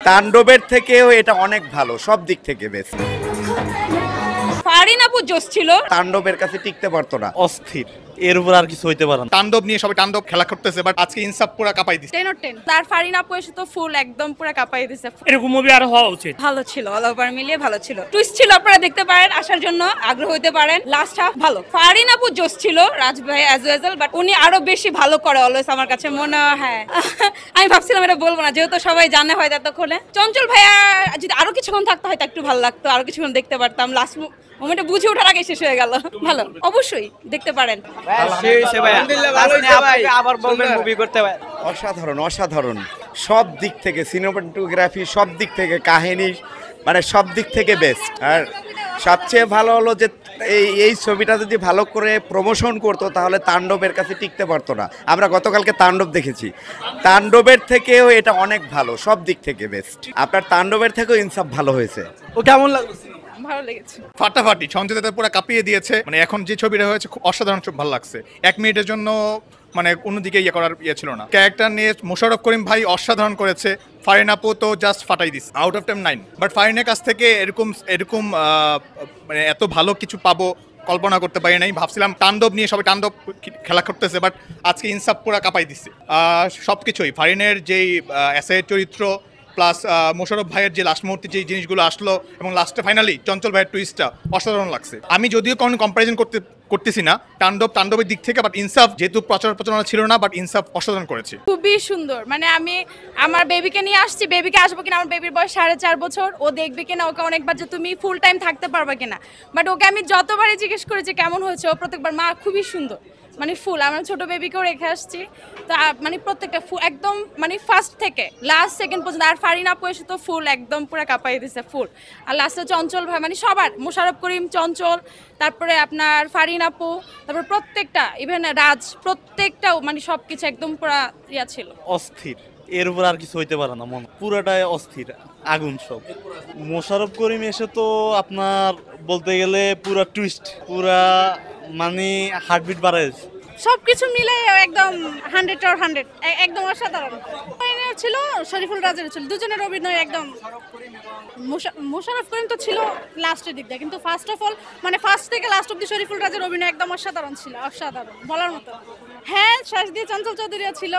তাণ্ডবের থেকেও এটা অনেক ভালো, সব দিক থেকে বেস্ট। ফারিন আপু জোশ ছিল, তাণ্ডবের কাছে টিকতে পারতো না, অস্থির, এর উপর আর কিছু হইতে পারে না। তাণ্ডব নিয়ে সবাই তাণ্ডব খেলা করতেছে, বাট আজকে ইনসাফ পুরো কাঁপাই দিচ্ছে। 10 or 10 তার ফারিন আপু এসে তো ফুল একদম পুরো কাঁপাই দিছে। এরকম মুভি আরো হওয়া উচিত। ভালো ছিল, অল ওভার মিলিয়ে ভালো ছিল। টুইস্ট ছিল, আপনারা দেখতে পারেন, আসার জন্য আগ্রহ হতে পারেন। লাস্ট হাফ ভালো। ফারিন আপু জোশ ছিল, রাজ ভাই অ্যাজ ওয়েল, বাট উনি আরো বেশি ভালো করে অলওয়েজ আমার কাছে মনে হয়। হ্যাঁ আমি ভাবছিলাম এটা বলবো না, যেহেতু সবাই জানে হয় ততক্ষণে। চঞ্চল ভাইয়া যদি আরো কিছুক্ষণ থাকতো হয়তো একটু ভালো লাগতো, আরো কিছুক্ষণ দেখতে পারতাম। লাস্ট মোমেন্টে বুঝে ওঠার আগে শেষ হয়ে গেল। ভালো, অবশ্যই দেখতে পারেন। অসাধারণ অসাধারণ, সব দিক থেকে সিনেমাটোগ্রাফি, সব দিক থেকে কাহিনী, মানে সব দিক থেকে বেস্ট। আর সবচেয়ে ভালো হলো যে এই ছবিটা যদি ভালো করে প্রমোশন করতো তাহলে তাণ্ডবের কাছে টিকতে পারতো না। আমরা গতকালকে তাণ্ডব দেখেছি, তাণ্ডবের থেকেও এটা অনেক ভালো, সব দিক থেকে বেস্ট। আপনার তাণ্ডবের থেকেও ইনসাফ ভালো হয়েছে। ও কেমন লাগলো? ভালো লেগেছে, ফাটাফাটি। সঞ্জয় দত্ত পুরো কাঁপিয়ে দিয়েছে। মানে এখন যে ছবিটা হয়েছে খুব অসাধারণ, খুব ভালো লাগছে। 1 মিনিটের জন্য মানে অন্যদিকে করার ইয়ে ছিল না। ক্যারেক্টার নিয়ে মোশাররফ করিম ভাই অসাধারণ করেছে। ফারিন আপু তো জাস্ট ফাটাই দিস, আউট অফ 9। বাট ফারিনের কাছ থেকে এরকম মানে এত ভালো কিছু পাবো কল্পনা করতে পারি নাই। ভাবছিলাম তাণ্ডব নিয়ে সবাই তাণ্ডব খেলা করতেছে, বাট আজকে ইনসাফ পুরো কাঁপাই দিচ্ছে। সব কিছুই ফারিনের যেই অ্যাসের চরিত্র প্লাস মোশাররফ ভাইয়ের যে লাস্ট মুহূর্তে যে জিনিসগুলো আসলো এবং লাস্টে ফাইনালি চঞ্চল ভাইয়ের টুইস্টটা অসাধারণ লাগছে। আমি যদিও কোনো কম্পারিজন করতেছি না তাণ্ডবের দিক থেকে, বাট ইনসাফ যেহেতু প্রচারণা ছিল না, বাট ইনসাফ অসাধারণ করেছে। খুবই সুন্দর। মানে আমি আমার বেবিকে নিয়ে আসছি, বেবিকে আসবো কিনা, আমার বেবির বয়স 4.5 বছর, ও দেখবে কিনা, ওকে অনেকবার যে তুমি ফুল টাইম থাকতে পারবে কিনা, বাট ওকে আমি যতবারই জিজ্ঞেস করেছি কেমন হয়েছে, ও প্রত্যেকবার মা খুবই সুন্দর, মানে ফুল। আমার ছোট বেবিকেও রেখে আসছি, তো মানে প্রত্যেকটা ফুল একদম, মানে ফার্স্ট থেকে লাস্ট সেকেন্ড পর্যন্ত। আর ফারিন আপু এসে তো ফুল একদম পুরো কাঁপাই দিছে ফুল। আর লাস্টে চঞ্চল ভাই, মানে সবার, মোশাররফ করিম, চঞ্চল, তারপরে আপনার ফারিন আপু, তারপর প্রত্যেকটা, ইভেন রাজ, প্রত্যেকটাও মানে সবকিছু একদম পুরা ইয়া ছিল। অস্থির, এর উপর আর কিছু হইতে পারে না। মনে পুরাটাই অস্থির, আগুন সব। মোশাররফ করিম এসে তো আপনার বলতে গেলে পুরা টুইস্ট, পুরা মানে হার্টবিট বাড়াইছে। সবকিছু মিলে একদম 100 or 100, একদম অসাধারণ ছিল। শরীফুল রাজের ছিল, দুজনের অভিনয় একদম। মোশাররফ করিম তো ছিল লাস্টের দিক দিয়ে, কিন্তু ফার্স্ট অফ অল মানে ফার্স্ট থেকে লাস্ট অব্দি শরীফুল রাজের অভিনয় একদম অসাধারণ ছিল, অসাধারণ বলার মতো। হ্যাঁ, শেষ দিয়ে চঞ্চল চৌধুরীও ছিল,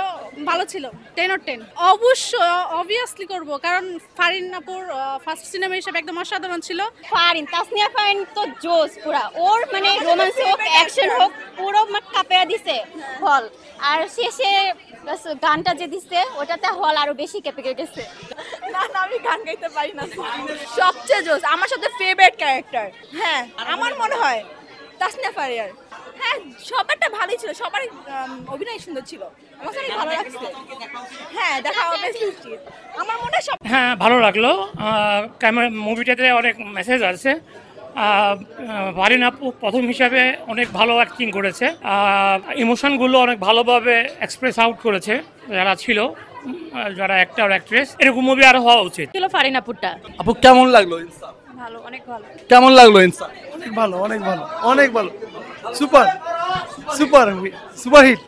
ভালো ছিল। 10 or 10 অবশ্যই, অবভিয়াসলি করব, কারণ ফারিন আপুর ফার্স্ট সিনেমা হিসেবে একদম অসাধারণ ছিল। ফারিন, তাসনিয়া ফারিন তো জোস পুরা, ওর মানে রোমান্স হোক, অ্যাকশন হোক, পুরো কাঁপিয়ে দিছে হল। আর শেষে গানটা যে দিচ্ছে ওটাতে হল আরো বেশি কেঁপে গেছে। না না, আমি গান গাইতে পারি না। সবচেয়ে জোস, আমার সাথে ফেভারিট ক্যারেক্টার, হ্যাঁ আমার মনে হয় তাসনিয়া ফারিয়ার। হ্যাঁ, সবারটা ভালোই ছিল, সবার অভিনয় সুন্দর ছিল, আমার কাছে ভালো লাগছে। হ্যাঁ, দেখা হবে উচিত আমার মনে হয়। হ্যাঁ, ভালো লাগলো। ক্যামেরা মুভিটাতে অনেক মেসেজ আছে। ফারিন আপু প্রথম হিসাবে অনেক ভালো অ্যাক্টিং করেছে, ইমোশনগুলো অনেক ভালোভাবে এক্সপ্রেস আউট করেছে যারা ছিল, যারা অ্যাক্টর অ্যাক্ট্রেস। এরকম মুভি আরো হওয়া উচিত ছিল ফারিন আপুরটা। আপু কেমন লাগলো ইনসাফ? ভালো, অনেক ভালো। কেমন লাগলো ইনসাফ? অনেক ভালো, অনেক ভালো, অনেক ভালো, সুপার সুপার সুপার হিট।